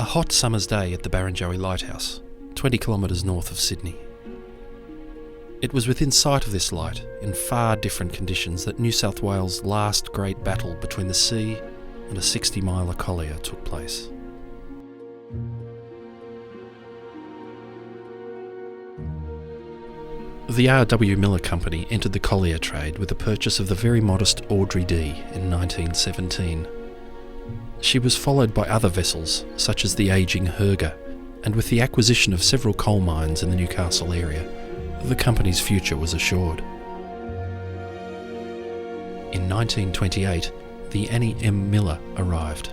hot summer's day at the Barrenjoey Lighthouse, 20 kilometres north of Sydney. It was within sight of this light, in far different conditions, that New South Wales' last great battle between the sea and a 60-miler collier took place. The R.W. Miller Company entered the collier trade with the purchase of the very modest Audrey D in 1917. She was followed by other vessels, such as the ageing Herger, and with the acquisition of several coal mines in the Newcastle area, the company's future was assured. In 1928, the Annie M. Miller arrived,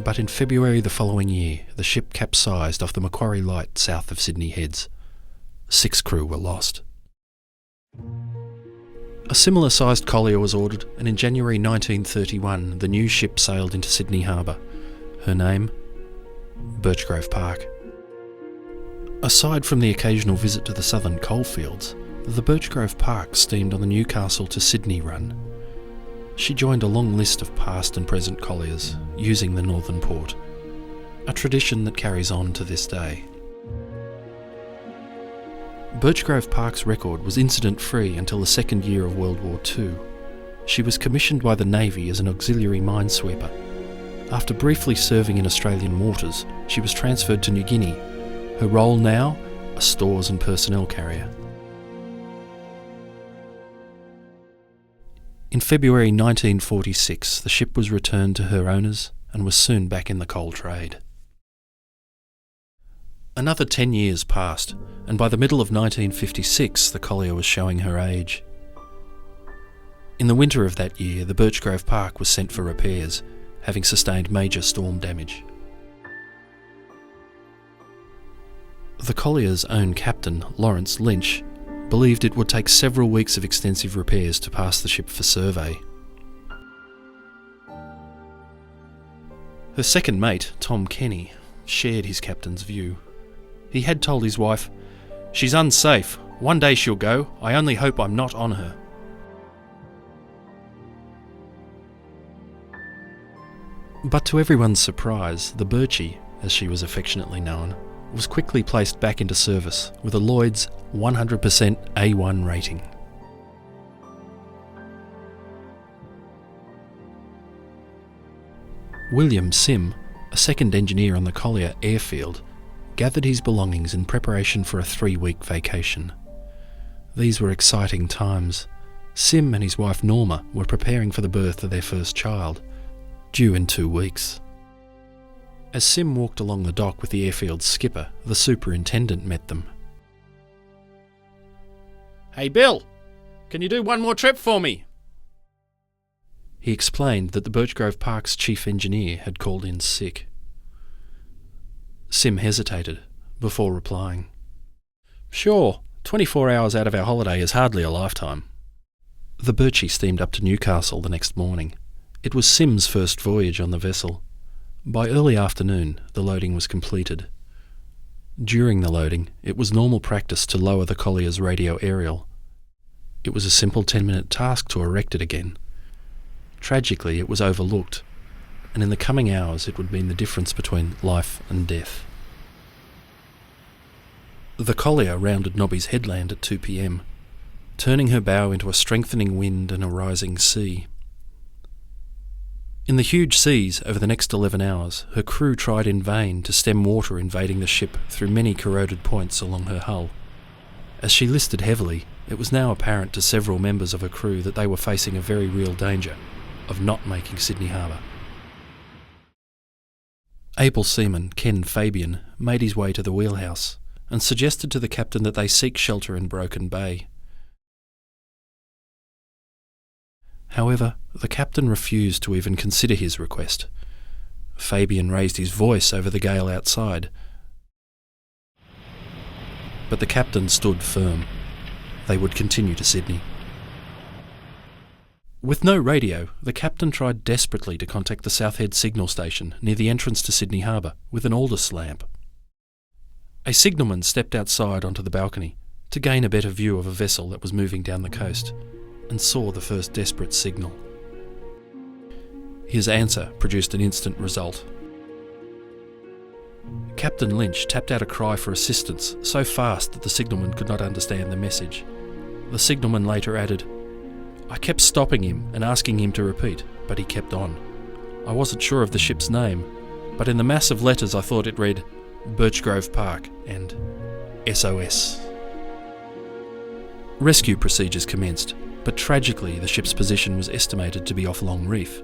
but in February the following year, the ship capsized off the Macquarie Light south of Sydney Heads. 6 crew were lost. A similar-sized collier was ordered, and in January 1931 the new ship sailed into Sydney Harbour. Her name? Birchgrove Park. Aside from the occasional visit to the southern coalfields, the Birchgrove Park steamed on the Newcastle to Sydney run. She joined a long list of past and present colliers, using the northern port, a tradition that carries on to this day. Birchgrove Park's record was incident-free until the second year of World War II. She was commissioned by the Navy as an auxiliary minesweeper. After briefly serving in Australian waters, she was transferred to New Guinea. Her role now, a stores and personnel carrier. In February 1946, the ship was returned to her owners and was soon back in the coal trade. Another 10 years passed, and by the middle of 1956 the collier was showing her age. In the winter of that year, the Birchgrove Park was sent for repairs, having sustained major storm damage. The collier's own captain, Lawrence Lynch, believed it would take several weeks of extensive repairs to pass the ship for survey. Her second mate, Tom Kenny, shared his captain's view. He had told his wife, "She's unsafe. One day she'll go. I only hope I'm not on her." But to everyone's surprise, the Birchie, as she was affectionately known, was quickly placed back into service with a Lloyd's 100% A1 rating. William Sim, a second engineer on the collier airfield, gathered his belongings in preparation for a 3-week vacation. These were exciting times. Sim and his wife Norma were preparing for the birth of their first child, due in 2 weeks. As Sim walked along the dock with the airfield's skipper, the superintendent met them. "Hey Bill, can you do one more trip for me?" He explained that the Birchgrove Park's chief engineer had called in sick. Sim hesitated, before replying, "Sure, 24 hours out of our holiday is hardly a lifetime." The Birchie steamed up to Newcastle the next morning. It was Sim's first voyage on the vessel. By early afternoon, the loading was completed. During the loading, it was normal practice to lower the collier's radio aerial. It was a simple 10-minute task to erect it again. Tragically, it was overlooked, and in the coming hours it would mean the difference between life and death. The collier rounded Nobby's headland at 2 p.m, turning her bow into a strengthening wind and a rising sea. In the huge seas over the next 11 hours, her crew tried in vain to stem water invading the ship through many corroded points along her hull. As she listed heavily, it was now apparent to several members of her crew that they were facing a very real danger of not making Sydney Harbour. Able seaman Ken Fabian made his way to the wheelhouse and suggested to the captain that they seek shelter in Broken Bay. However, the captain refused to even consider his request. Fabian raised his voice over the gale outside, but the captain stood firm. They would continue to Sydney. With no radio, the captain tried desperately to contact the South Head signal station near the entrance to Sydney Harbour with an Aldous lamp. A signalman stepped outside onto the balcony to gain a better view of a vessel that was moving down the coast and saw the first desperate signal. His answer produced an instant result. Captain Lynch tapped out a cry for assistance so fast that the signalman could not understand the message. The signalman later added, "I kept stopping him and asking him to repeat, but he kept on. I wasn't sure of the ship's name, but in the mass of letters I thought it read Birchgrove Park and SOS. Rescue procedures commenced, but tragically the ship's position was estimated to be off Long Reef.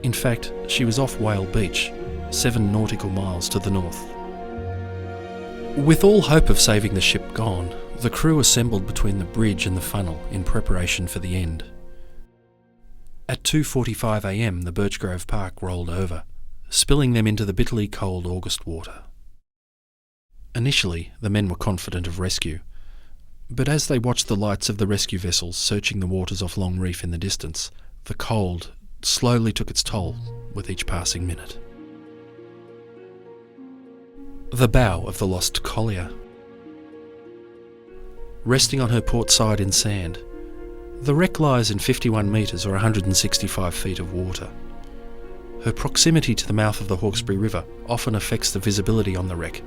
In fact, she was off Whale Beach, 7 nautical miles to the north. With all hope of saving the ship gone, the crew assembled between the bridge and the funnel in preparation for the end. At 2:45 a.m. the Birchgrove Park rolled over, spilling them into the bitterly cold August water. Initially, the men were confident of rescue, but as they watched the lights of the rescue vessels searching the waters off Long Reef in the distance, the cold slowly took its toll with each passing minute. The bow of the lost collier. Resting on her port side in sand, the wreck lies in 51 metres or 165 feet of water. Her proximity to the mouth of the Hawkesbury River often affects the visibility on the wreck,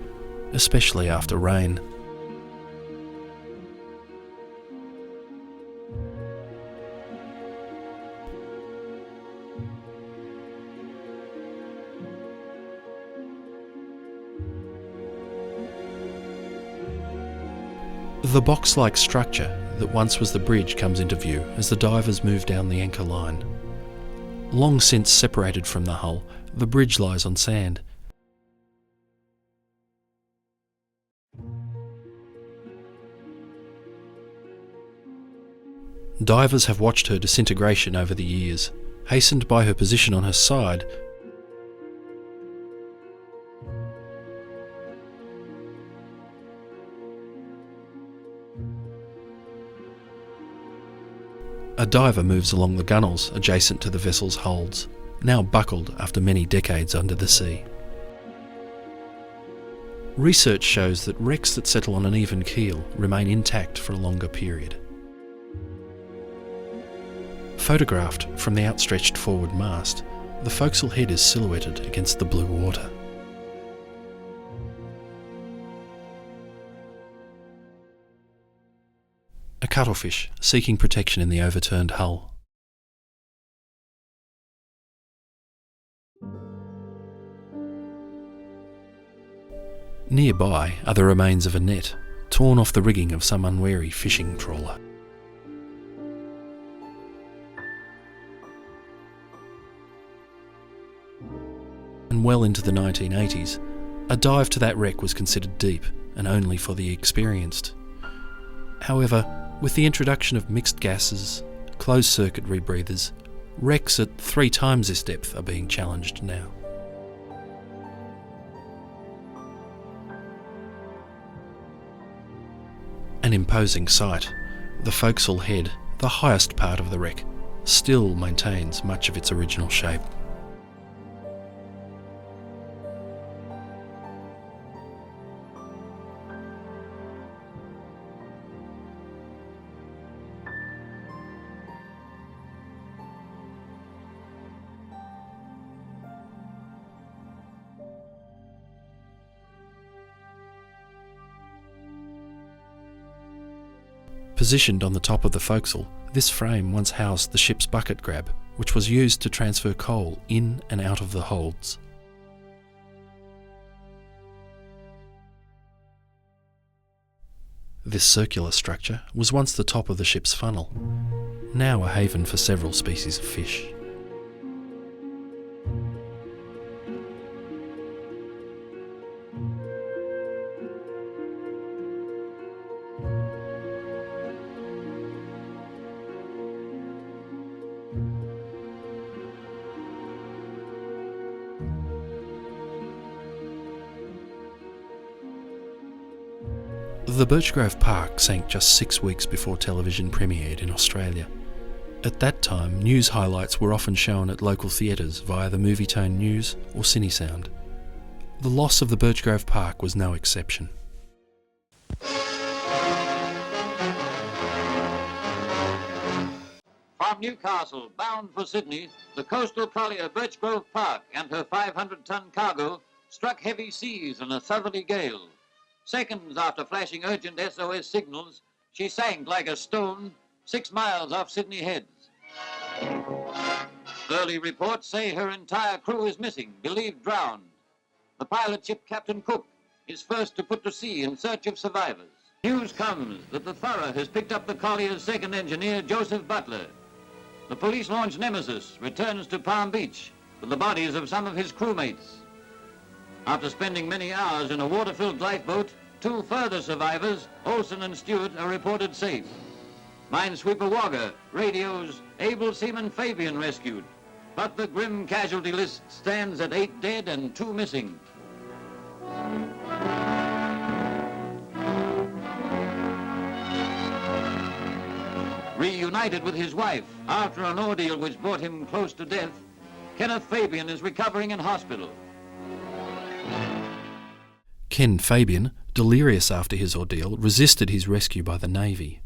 especially after rain. The box-like structure that once was the bridge comes into view as the divers move down the anchor line. Long since separated from the hull, the bridge lies on sand. Divers have watched her disintegration over the years, hastened by her position on her side. A diver moves along the gunnels adjacent to the vessel's holds, now buckled after many decades under the sea. Research shows that wrecks that settle on an even keel remain intact for a longer period. Photographed from the outstretched forward mast, the forecastle head is silhouetted against the blue water. A cuttlefish seeking protection in the overturned hull. Nearby are the remains of a net, torn off the rigging of some unwary fishing trawler. And well into the 1980s, a dive to that wreck was considered deep and only for the experienced. However, with the introduction of mixed gases, closed-circuit rebreathers, wrecks at 3 times this depth are being challenged now. An imposing sight, the forecastle head, the highest part of the wreck, still maintains much of its original shape. Positioned on the top of the forecastle, this frame once housed the ship's bucket grab, which was used to transfer coal in and out of the holds. This circular structure was once the top of the ship's funnel, now a haven for several species of fish. The Birchgrove Park sank just 6 weeks before television premiered in Australia. At that time, news highlights were often shown at local theatres via the Movietone News or Cinesound. The loss of the Birchgrove Park was no exception. From Newcastle, bound for Sydney, the coastal collier Birchgrove Park and her 500-ton cargo struck heavy seas and a southerly gale. Seconds after flashing urgent SOS signals, she sank like a stone 6 miles off Sydney Heads. Early reports say her entire crew is missing, believed drowned. The pilot ship Captain Cook is first to put to sea in search of survivors. News comes that the Thorough has picked up the collier's second engineer, Joseph Butler. The police-launched Nemesis returns to Palm Beach with the bodies of some of his crewmates. After spending many hours in a water-filled lifeboat, 2 further survivors, Olson and Stewart, are reported safe. Minesweeper Wagger radios able seaman Fabian rescued, but the grim casualty list stands at 8 dead and 2 missing. Reunited with his wife after an ordeal which brought him close to death, Kenneth Fabian is recovering in hospital. Ken Fabian, delirious after his ordeal, resisted his rescue by the Navy.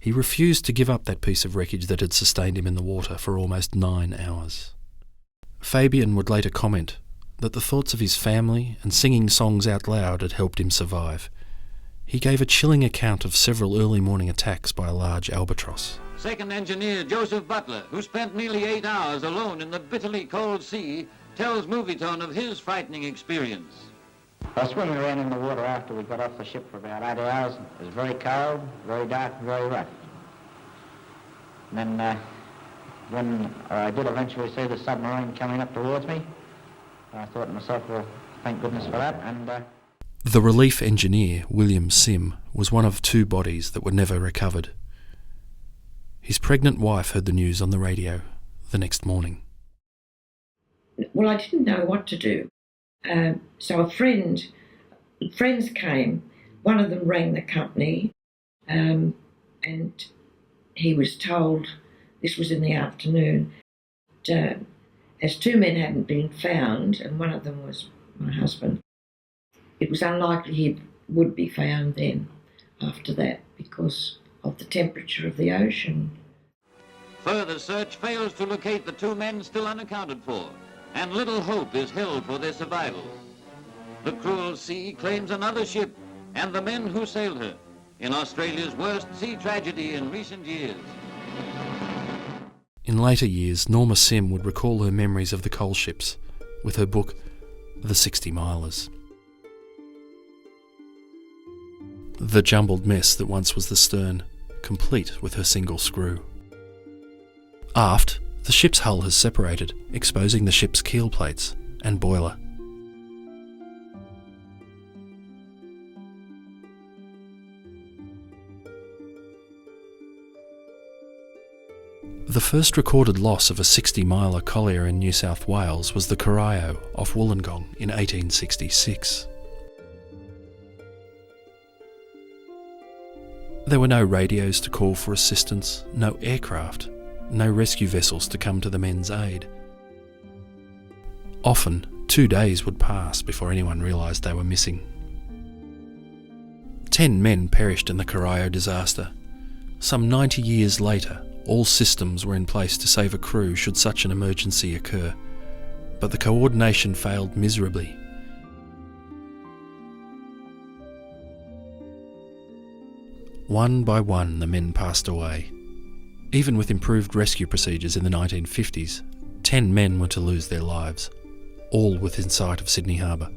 He refused to give up that piece of wreckage that had sustained him in the water for almost 9 hours. Fabian would later comment that the thoughts of his family and singing songs out loud had helped him survive. He gave a chilling account of several early morning attacks by a large albatross. Second engineer Joseph Butler, who spent nearly 8 hours alone in the bitterly cold sea, tells Movietone of his frightening experience. That's when we ran in the water after we got off the ship for about 8 hours. It was very cold, very dark, and very rough. And then when I did eventually see the submarine coming up towards me, I thought to myself, well, thank goodness for that. And the relief engineer, William Sim, was one of 2 bodies that were never recovered. His pregnant wife heard the news on the radio the next morning. Well, I didn't know what to do. So friends came. One of them rang the company, and he was told, this was in the afternoon, as 2 men hadn't been found, and one of them was my husband, it was unlikely he would be found then after that because of the temperature of the ocean. Further search fails to locate the 2 men still unaccounted for, and little hope is held for their survival. The cruel sea claims another ship and the men who sailed her in Australia's worst sea tragedy in recent years. In later years, Norma Sim would recall her memories of the coal ships with her book, The 60 Milers. The jumbled mess that once was the stern, complete with her single screw. Aft, the ship's hull has separated, exposing the ship's keel plates and boiler. The first recorded loss of a 60-miler collier in New South Wales was the Corio off Wollongong in 1866. There were no radios to call for assistance, no aircraft, no rescue vessels to come to the men's aid. Often, 2 days would pass before anyone realised they were missing. 10 men perished in the Corio disaster. Some 90 years later, all systems were in place to save a crew should such an emergency occur, but the coordination failed miserably. One by one, the men passed away. Even with improved rescue procedures in the 1950s, 10 men were to lose their lives, all within sight of Sydney Harbour.